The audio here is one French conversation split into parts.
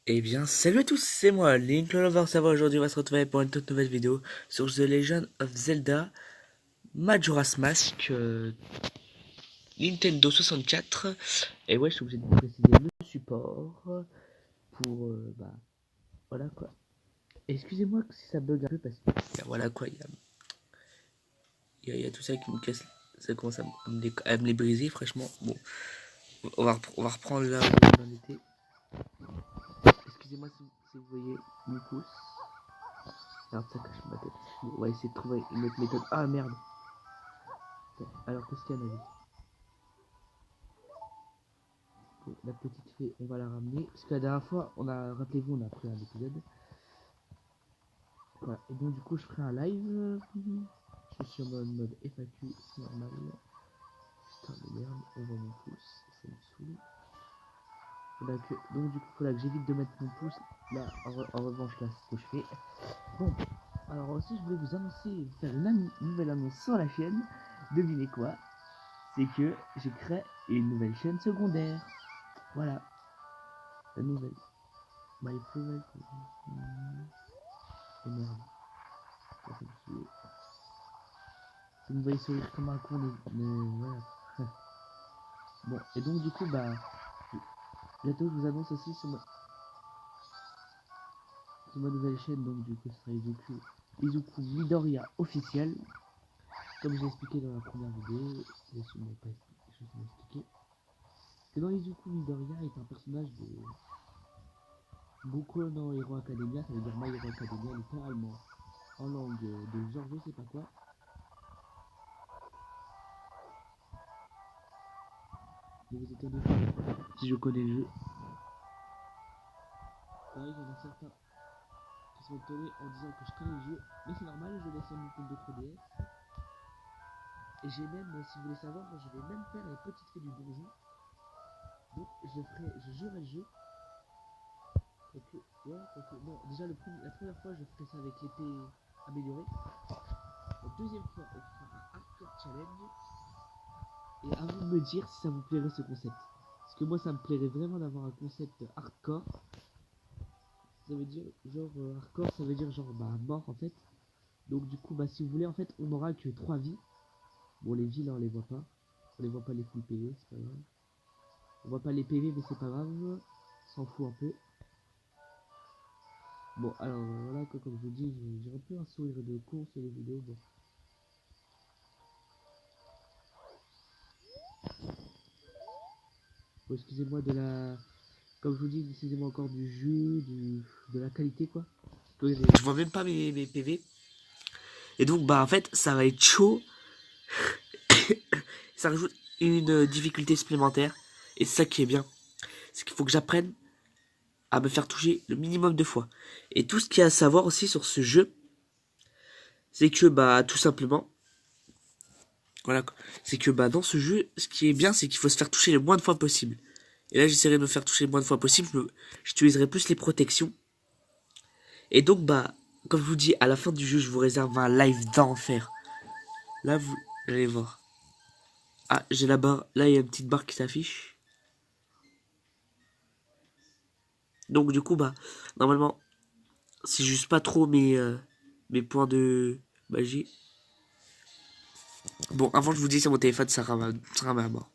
Eh bien, salut à tous, c'est moi, Link le Lover. Ça va, aujourd'hui on va se retrouver pour une toute nouvelle vidéo sur The Legend of Zelda Majora's Mask Nintendo 64. Et ouais, je suis obligé de vous préciser le support pour, voilà quoi. Excusez-moi si ça bug un peu parce que, voilà quoi, il y a tout ça qui me casse, ça commence à me les briser, franchement. Bon, on va reprendre là où on en était. Excusez-moi si vous voyez mon pouce. Alors ça cache ma tête. Bon, on va essayer de trouver une autre méthode. Ah merde. Alors qu'est-ce qu'il y en avait? Bon, la petite fée, on va la ramener. Parce que la dernière fois, rappelez-vous, on a pris un épisode. Voilà. Et donc du coup, je ferai un live. Je suis en mode FAQ, c'est normal. Putain de merde, on voit mon pouce, ça me saoule. Donc du coup, voilà que j'évite de mettre mon pouce. Là, en revanche, là, c'est ce que je fais. Bon, alors aussi, je voulais vous annoncer, faire une nouvelle annonce sur la chaîne. Devinez quoi? C'est que j'ai créé une nouvelle chaîne secondaire. Voilà, la nouvelle. My favorite. Et merde, ça me saoule. Vous me voyez sourire comme un con, mais voilà. Bon, et donc du coup, bientôt je vous annonce aussi sur ma nouvelle chaîne, donc du coup, ce sera Izuku Midoriya officiel. Comme j'ai expliqué dans la première vidéo, laissez-moi expliquer. Que dans Izuku Midoriya est un personnage de Boku no Hero Academia, ça veut dire My Hero Academia, littéralement. En langue de genre, je sais pas quoi. Ne vous étonnez pas si je connais le jeu. Pareil, il y en a certains qui sont étonnés en disant que je connais le jeu, mais c'est normal, je laisse sur Nintendo 3DS. Et j'ai même, si vous voulez savoir, je vais même faire les petites fées du donjon. Donc je jouerai le jeu. Non, déjà la première fois je ferai ça avec l'épée améliorée. La deuxième fois on fera un hardcore challenge. Et à vous de me dire si ça vous plairait ce concept. Parce que moi ça me plairait vraiment d'avoir un concept hardcore. Ça veut dire genre hardcore, ça veut dire genre mort en fait. Donc du coup si vous voulez en fait on n'aura que 3 vies. Bon les vies là on les voit pas. On les voit pas les full PV, c'est pas grave. On voit pas les PV mais c'est pas grave. S'en fout un peu. Bon alors voilà quoi, comme je vous dis, j'ai un peu un sourire de con sur les vidéos. Bon, excusez-moi de la. Comme je vous dis, excusez-moi encore du jeu, de la qualité quoi. Je vois même pas mes PV. Et donc en fait ça va être chaud. Ça rajoute une difficulté supplémentaire. Et c'est ça qui est bien. C'est qu'il faut que j'apprenne à me faire toucher le minimum de fois. Et tout ce qu'il y a à savoir aussi sur ce jeu, c'est que tout simplement, voilà, c'est que dans ce jeu, ce qui est bien, c'est qu'il faut se faire toucher le moins de fois possible. Et là, j'essaierai de me faire toucher le moins de fois possible. J'utiliserai plus les protections. Et donc comme je vous dis, à la fin du jeu, je vous réserve un live d'enfer. Là, vous allez voir. Ah, j'ai la barre. Là, il y a une petite barre qui s'affiche. Donc du coup, normalement, si j'use pas trop mes points de magie. Bon, avant je vous dis sur mon téléphone, ça rame à mort.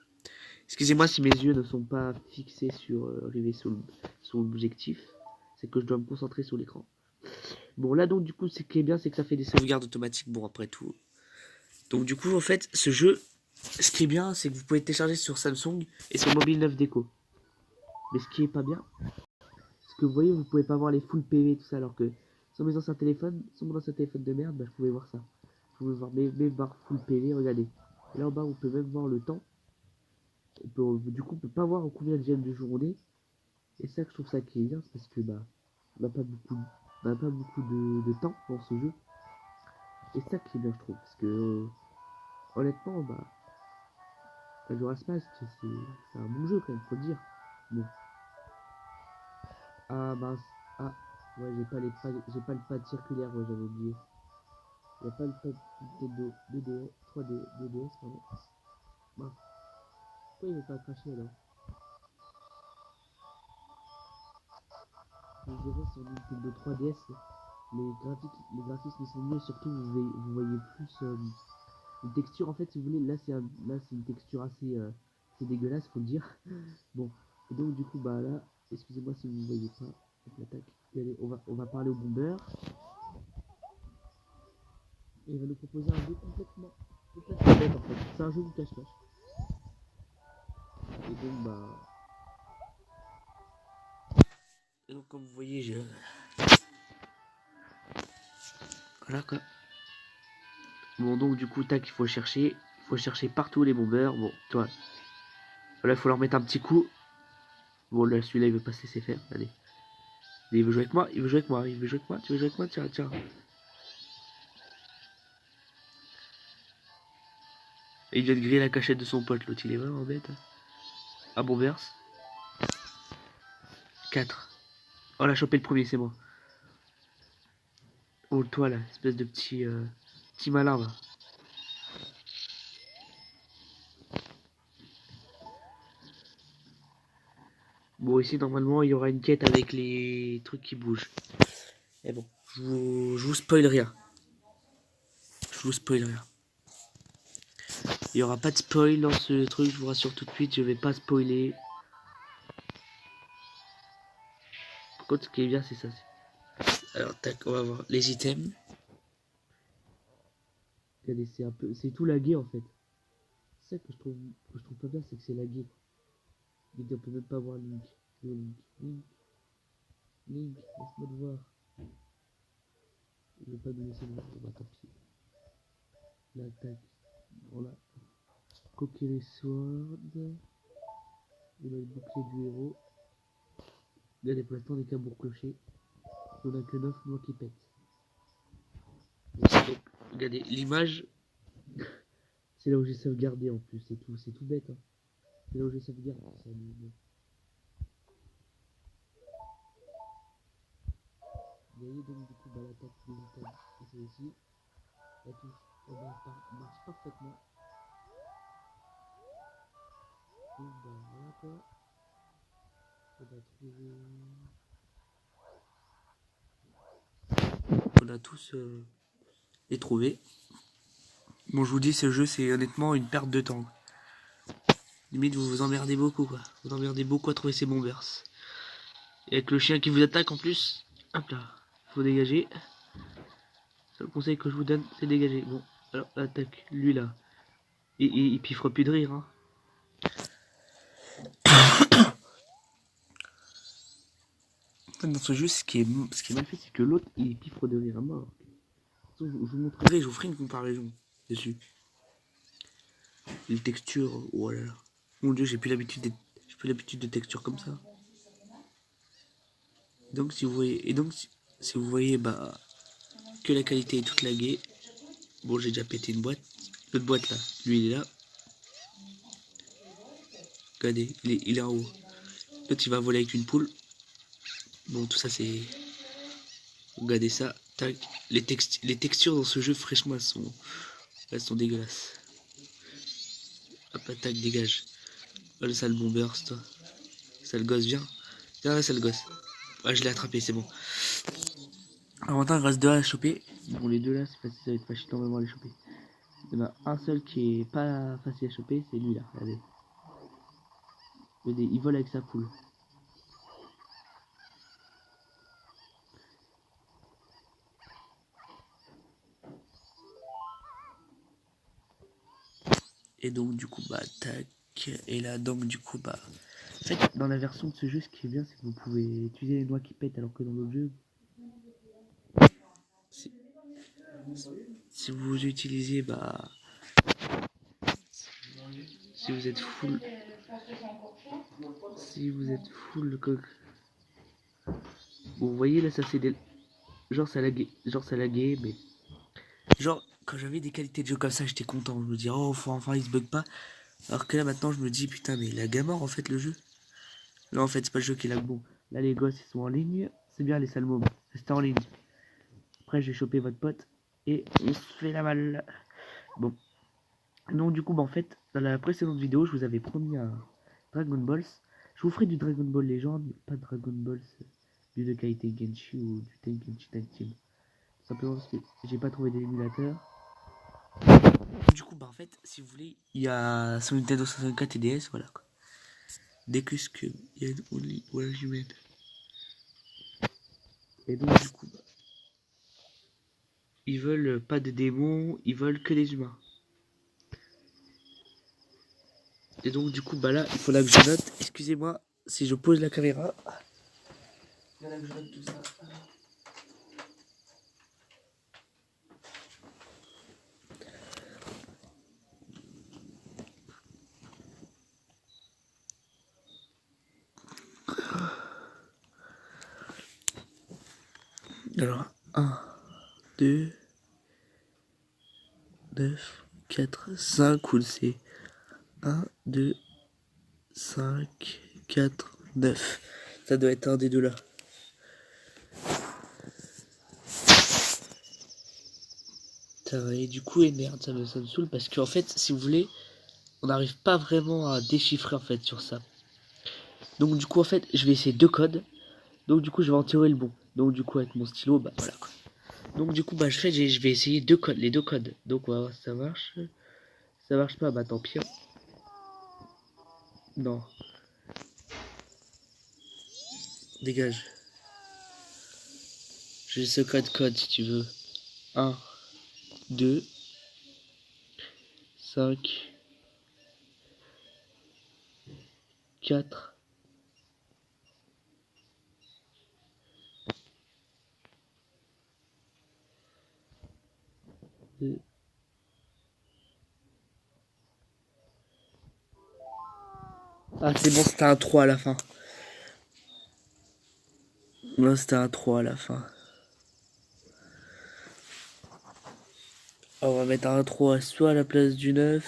Excusez-moi si mes yeux ne sont pas fixés sur rivés sur l'objectif. C'est que je dois me concentrer sur l'écran. Bon, là donc du coup, ce qui est bien, c'est que ça fait des sauvegardes automatiques. Bon, après tout. Donc du coup, en fait, ce jeu, ce qui est bien, c'est que vous pouvez le télécharger sur Samsung et sur Mobile 9 Déco. Mais ce qui est pas bien, c'est que vous voyez, vous pouvez pas voir les full PV et tout ça, alors que sur mon ancien téléphone de merde, je pouvais voir ça. Je pouvais voir mes barres full PV, regardez. Et là en bas, on peut même voir le temps. Du coup, on peut pas voir combien de gemmes de journée. Et ça, je trouve ça qui est bien, c'est parce que on n'a pas beaucoup, de temps dans ce jeu. Et ça qui est bien, je trouve, parce que honnêtement, Majora's Mask, c'est un bon jeu quand même, faut le dire. Bon. Ah mince, ah, ouais, j'ai pas le pad circulaire, ouais, j'avais oublié. Il n'y a pas le pad Nintendo 2DS, 3D, 2DS, pardon. Mince, pourquoi il veut pas cracher alors? je dirais sur Nintendo 3DS, les graphismes sont mieux, surtout vous voyez plus une texture en fait si vous voulez, là c'est une texture assez dégueulasse faut le dire. Bon, et donc du coup bah là, excusez-moi si vous ne voyez pas, hop, l'attaque. Allez, on va parler au bomber. Et il va nous proposer un jeu complètement bête en fait. C'est un jeu du cache-cache. Et donc bah. Et donc comme vous voyez voilà quoi. Bon donc du coup tac il faut chercher. Il faut chercher partout les bombers. Bon toi. Voilà il faut leur mettre un petit coup. Bon là celui-là il veut pas se laisser faire. Allez. Mais il veut jouer avec moi, il veut jouer avec moi, il veut jouer avec moi, tu veux jouer avec moi, tiens, tiens. Et il vient de griller la cachette de son pote, l'autre il est vraiment bête. Ah bon verse. 4. Oh là chopé le premier, c'est moi. Oh toi là, espèce de petit malin là. Bon ici normalement il y aura une quête avec les trucs qui bougent. Mais bon, je vous spoil rien. Je vous spoil rien. Il n'y aura pas de spoil dans ce truc, je vous rassure tout de suite, je vais pas spoiler. Par contre ce qui est bien c'est ça. Alors tac, on va voir les items. Regardez, c'est tout lagué en fait. C'est ça que je trouve pas bien, c'est que c'est lagué. On peut même pas voir Link. Link, laisse-moi te voir. Je vais pas nous laisser le voir, bah tant pis. L'attaque, voilà. Kokiri Sword. Il a le bouclier du héros. Regardez, pour l'instant, on est qu'à Bourg-Clocher. On a que 9 mois qui pètent. Donc, regardez, l'image, c'est là où j'ai sauvegardé en plus, c'est tout bête. Hein. C'est là où j'ai sauvegardé. Vous voyez donc du coup bah, l'attaque des items, c'est ici. La touche marche parfaitement. Donc bah voilà quoi. On a tous les trouvés. Bon je vous dis ce jeu c'est honnêtement une perte de temps. Limite vous vous emmerdez beaucoup quoi. Vous emmerdez beaucoup à trouver ces bombers. Et avec le chien qui vous attaque en plus. Hop là. Faut dégager. Le conseil que je vous donne c'est dégager. Bon alors attaque lui là. Et il piffre plus de rire hein. Dans ce jeu ce qui est mal fait c'est que l'autre il piffre de rire à mort. Je vous montrerai, je vous ferai une comparaison dessus. Les textures, oh là là. Mon dieu, j'ai plus l'habitude de textures comme ça. Donc si vous voyez, si vous voyez bah que la qualité est toute laguée. Bon, j'ai déjà pété une boîte. L'autre boîte là, lui il est là. Regardez, il est en haut. L'autre il va voler avec une poule. Bon, tout ça c'est. Regardez ça. Tac. Les textures dans ce jeu, fraîchement, elles sont dégueulasses. Hop, attaque, dégage. Oh le sale bomber, toi. Sale gosse, viens. Viens là, sale gosse. Ah, je l'ai attrapé, c'est bon. Alors maintenant, il reste 2 à choper. Bon, les deux là, c'est facile, ça va être facile normalement à les choper. Il y en a un seul qui est pas facile à choper, c'est lui là. Regardez. Il vole avec sa poule. Et donc, du coup, bah, tac. Et là, donc, du coup, bah. En fait, dans la version de ce jeu, ce qui est bien, c'est que vous pouvez utiliser les noix qui pètent, alors que dans l'autre jeu, si vous utilisez, bah. Si vous êtes full. Si vous êtes full coq. Bon, vous voyez, là, ça c'est des. Genre, ça laguait, mais. Genre, quand j'avais des qualités de jeu comme ça, j'étais content. Je me dis, oh, enfin, il se bug pas. Alors que là, maintenant, je me dis, putain, mais il lag à mort, en fait, le jeu. Là, en fait, c'est pas le jeu qui lag bon. Là, les gosses, ils sont en ligne. C'est bien, les salmos. Restez en ligne. Après, je vais choper votre pote. Et on se fait la malle. Bon. Donc, du coup, bah, en fait, dans la précédente vidéo, je vous avais promis un Dragon Balls. Je vous ferai du Dragon Ball Legend, mais pas Dragon Balls du de qualité Genshin ou du Tenkaichi Tag Team. Simplement parce que j'ai pas trouvé d'émulateur. Du coup, bah en fait, si vous voulez, il y a sur Nintendo 64 et DS, voilà quoi. Dekus Cube, Yen Only One Human. Et donc, du coup, bah, ils veulent pas de démons, ils veulent que des humains. Et donc, du coup, bah là, il faut là que je note. Excusez-moi si je pose la caméra. Il y a là que je note tout ça. Alors, 1, 2, 9, 4, 5, cool, c'est 1, 2, 5, 4, 9. Ça doit être un des deux là. Et du coup, et merde, ça me saoule parce qu'en fait, si vous voulez, on n'arrive pas vraiment à déchiffrer en fait sur ça. Donc du coup, en fait, je vais essayer deux codes. Donc du coup, je vais en tirer le bon. Donc du coup, avec mon stylo, bah voilà quoi. Donc du coup, bah je vais essayer deux codes, les deux codes. Donc on va voir si ça marche. Ça marche pas, bah tant pis. Non. Dégage. J'ai ce code si tu veux. 1, 2, 5, 4. Ah c'est bon, c'était un 3 à la fin. Non, c'était un 3 à la fin. On va mettre un 3 soit à la place du 9.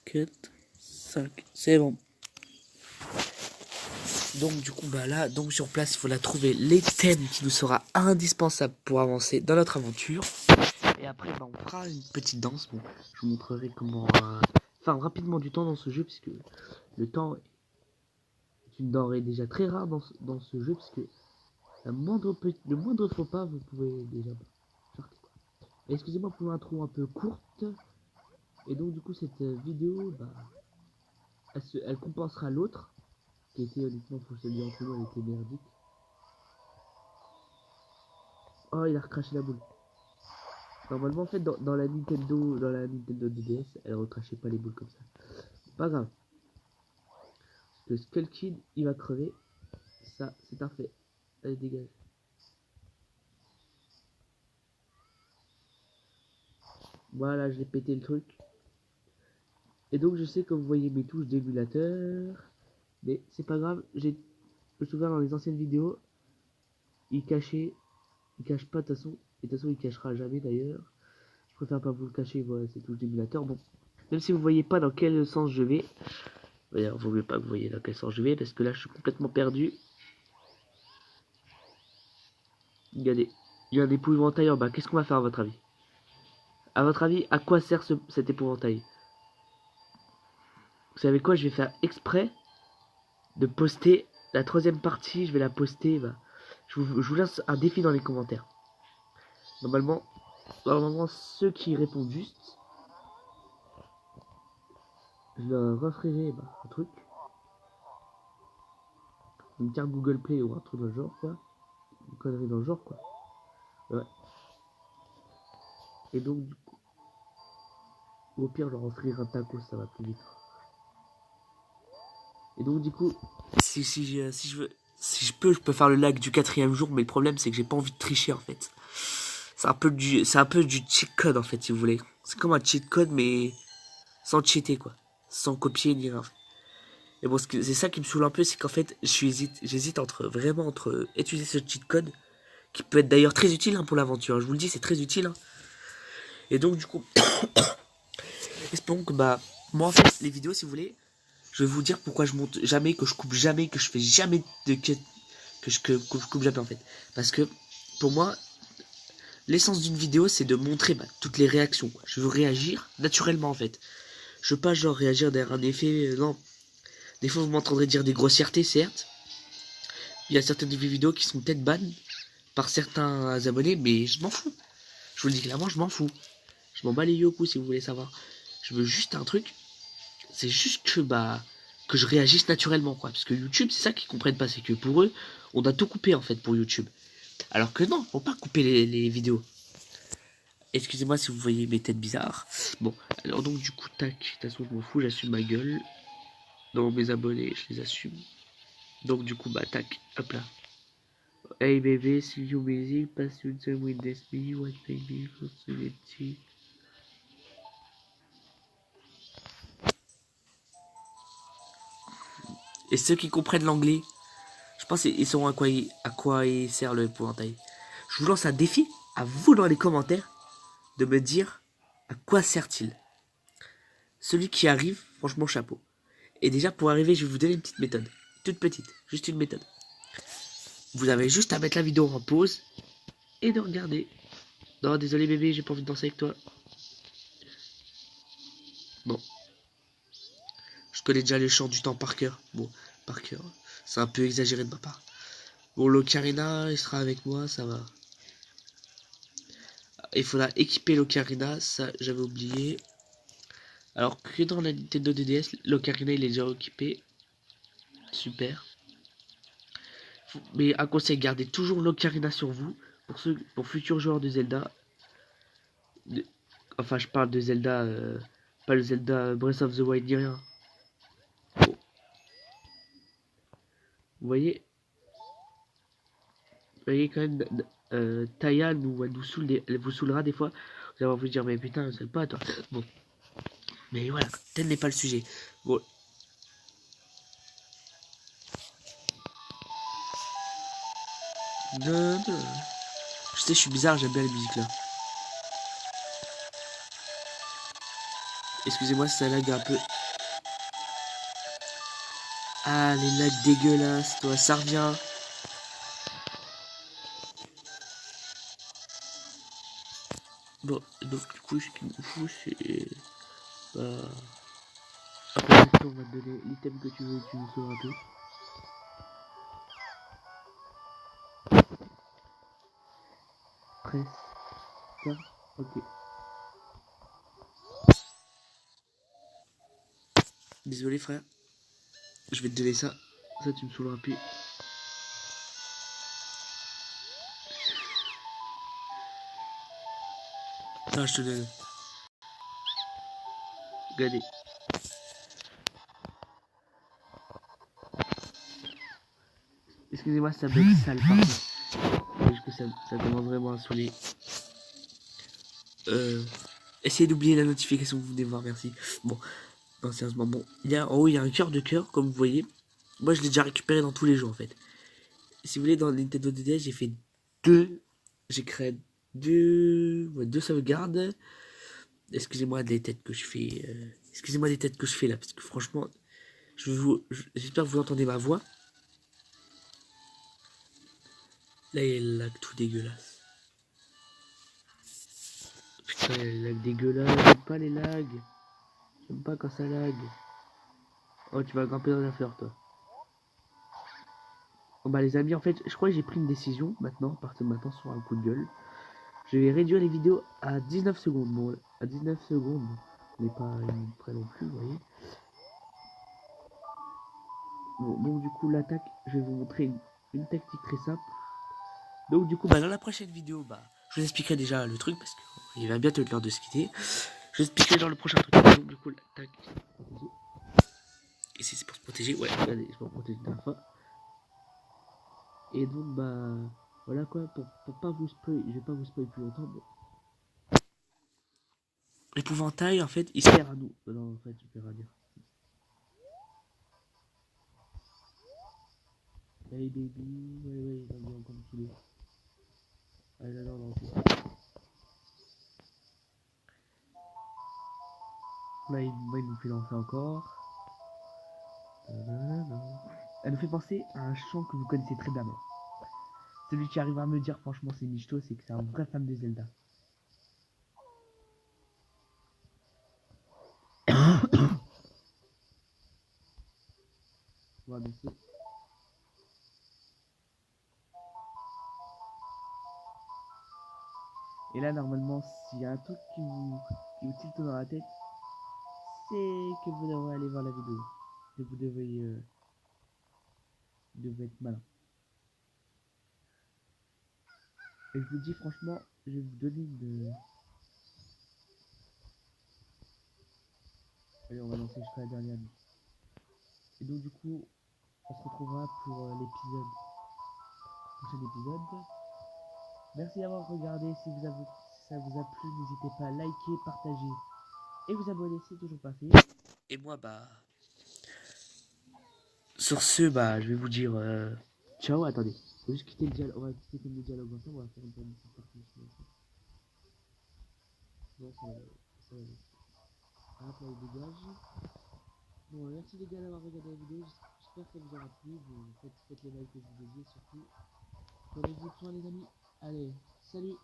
4, 5. C'est bon. Donc du coup bah là, donc sur place il faudra trouver les thèmes qui nous sera indispensable pour avancer dans notre aventure. Et après bah, on fera une petite danse. Bon, je vous montrerai comment faire rapidement du temps dans ce jeu puisque le temps est une denrée déjà très rare dans ce jeu puisque le moindre faux pas vous pouvez déjà sortir. Excusez-moi pour l'intro un peu courte. Et donc du coup cette vidéo bah, elle compensera l'autre qui était honnêtement pour celui entre nous elle était merdique. Oh il a recraché la boule. Normalement en fait dans la Nintendo 2DS elle recrachait pas les boules comme ça. Pas grave. Parce que Skull Kid il va crever. Ça c'est un fait. Allez dégage. Voilà j'ai pété le truc. Et donc je sais que vous voyez mes touches d'émulateur. Mais c'est pas grave. Je me souviens dans les anciennes vidéos. Il cache pas de toute façon. Et de toute façon il cachera jamais d'ailleurs. Je préfère pas vous le cacher, voilà, ces touches d'émulateur. Bon, même si vous voyez pas dans quel sens je vais. D'ailleurs, vaut mieux pas que vous voyez dans quel sens je vais, parce que là je suis complètement perdu. Il y a un épouvantail en bas. Qu'est-ce qu'on va faire à votre avis? À votre avis, à quoi sert cet épouvantail? Vous savez quoi? Je vais faire exprès de poster la troisième partie. Je vais la poster. Bah, je vous lance un défi dans les commentaires. Normalement, ceux qui répondent juste, je leur offrirai un truc. Une carte Google Play ou un truc dans le genre, quoi. Une connerie dans le genre, quoi. Ouais. Et donc, du coup, au pire, je leur offrirai un taco, ça va plus vite. Et donc, du coup, si je peux faire le lag du 4e jour, mais le problème, c'est que j'ai pas envie de tricher, en fait. C'est un peu du cheat code, en fait, si vous voulez. C'est comme un cheat code, mais sans cheater, quoi. Sans copier ni rien. Et bon, c'est ça qui me saoule un peu, c'est qu'en fait, j'hésite vraiment entre utiliser ce cheat code, qui peut être d'ailleurs très utile pour l'aventure. Je vous le dis, c'est très utile. Et donc, du coup, espérons que, moi, en fait, les vidéos, si vous voulez, je vais vous dire pourquoi je monte jamais, que je coupe jamais, que je fais jamais de que je coupe jamais, en fait. Parce que, pour moi, l'essence d'une vidéo, c'est de montrer toutes les réactions, quoi. Je veux réagir naturellement, en fait. Je veux pas, genre, réagir derrière un effet, non. Des fois, vous m'entendrez dire des grossièretés, certes. Il y a certaines de mes vidéos qui sont peut-être ban par certains abonnés, mais je m'en fous. Je vous le dis clairement, je m'en fous. Je m'en bats les yeux si vous voulez savoir. Je veux juste un truc, c'est juste que je réagisse naturellement, quoi. Parce que YouTube, c'est ça qu'ils comprennent pas, c'est que pour eux, on a tout coupé en fait pour YouTube. Alors que non, faut pas couper les vidéos. Excusez-moi si vous voyez mes têtes bizarres. Bon, alors donc du coup, tac, de toute façon je m'en fous, j'assume ma gueule. Non, mes abonnés, je les assume. Donc du coup, bah tac, hop là. Hey baby, see you busy, pass you time with this me, what baby, possibility. Et ceux qui comprennent l'anglais, je pense qu'ils sauront à quoi il sert le épouvantail. Je vous lance un défi à vous dans les commentaires de me dire à quoi sert-il. Celui qui arrive, franchement chapeau. Et déjà pour arriver, je vais vous donner une petite méthode. Toute petite, juste une méthode. Vous avez juste à mettre la vidéo en pause et de regarder. Non, désolé bébé, j'ai pas envie de danser avec toi. Bon. Je connais déjà les chants du temps par cœur. Bon, par cœur. C'est un peu exagéré de ma part. Bon, l'Ocarina, il sera avec moi, ça va. Il faudra équiper l'Ocarina, ça j'avais oublié. Alors que dans la Nintendo DDS, l'Ocarina il est déjà équipé. Super. Mais un conseil, gardez toujours l'Ocarina sur vous. Pour futurs joueurs de Zelda. Enfin, je parle de Zelda, pas le Zelda Breath of the Wild ni rien. Bon. Vous voyez quand même, Taya elle vous saoulera des fois. Vous allez vous dire, mais putain, c'est pas toi. Bon. Mais voilà, tel n'est pas le sujet. Bon. Non, non. Je sais, je suis bizarre, j'aime bien la musique là. Excusez-moi si ça lag un peu. Ah, les lags dégueulasses, toi, ça revient. Bon, donc du coup, ce qui me fout, c'est... Bah... Après, on va te donner l'item que tu veux utiliser un peu. Presse. Ça, ok. Désolé frère. Je vais te donner ça. Ça, tu me saouleras plus. Ça, je te donne. Regardez. Excusez-moi, ça bug sale, pardon. Parce que ça commence vraiment à saouler. Essayez d'oublier la notification que vous venez voir, merci. Bon, non, sérieusement, bon. En haut, il y a un cœur de cœur, comme vous voyez. Moi, je l'ai déjà récupéré dans tous les jeux, en fait. Si vous voulez, dans Nintendo DDS, j'ai fait deux. J'ai créé deux sauvegardes. Excusez-moi des têtes que je fais. Excusez-moi des têtes que je fais là, parce que franchement, j'espère que vous entendez ma voix. Là, il y a le lag tout dégueulasse. Putain, il y a le lag dégueulasse. J'aime pas les lags. J'aime pas quand ça lag. Oh, tu vas grimper dans la fleur, toi. Bon, bah, les amis, en fait, je crois que j'ai pris une décision maintenant, à partir de maintenant, sur un coup de gueule. Je vais réduire les vidéos à 19 secondes. Bon, à 19 secondes, on n'est pas près non plus, vous voyez. Bon, donc du coup, l'attaque, je vais vous montrer une tactique très simple. Donc du coup, bah, dans la prochaine vidéo, bah, je vous expliquerai déjà le truc, parce qu'il va bientôt être l'heure de se quitter. Je vous expliquerai dans le prochain truc. Donc du coup, l'attaque, ici c'est pour se protéger. Ouais, regardez, je vais me protéger de la fois. Et donc, bah, voilà quoi, pour pas vous spoil, je vais pas vous spoil plus longtemps. Bon. L'épouvantail, en fait, il sert à nous. Non, en fait, je peux rien dire. Hey baby, ouais, il va bien encore me saouler. Ah là, non, c'est ça. Là, il nous fait lancer encore. Elle nous fait penser à un chant que vous connaissez très bien. Celui qui arrive à me dire, franchement, c'est Michto, c'est que c'est un vrai fan de Zelda. On va danser. Et là, normalement, s'il y a un truc qui vous tilte dans la tête, c'est que vous devrez aller voir la vidéo. Que vous devez être malin. Et je vous dis franchement, je vais vous donner une... Allez, on va lancer jusqu'à la dernière nuit. Et donc du coup, on se retrouvera pour prochain épisode. Merci d'avoir regardé. Si ça vous a plu, n'hésitez pas à liker, partager et vous abonner si c'est toujours pas fait. Et moi, sur ce, je vais vous dire ciao. Attendez, faut juste quitter le dialogue. On va quitter le dialogue ensemble. On va faire une petite partie. Non, ça va aller. Hop, là, il dégage. Bon, merci les gars d'avoir regardé la vidéo. J'espère qu'elle vous aura plu. Vous faites les likes que je vous ai dit. Surtout, prenez-vous soin, les amis. Allez, salut!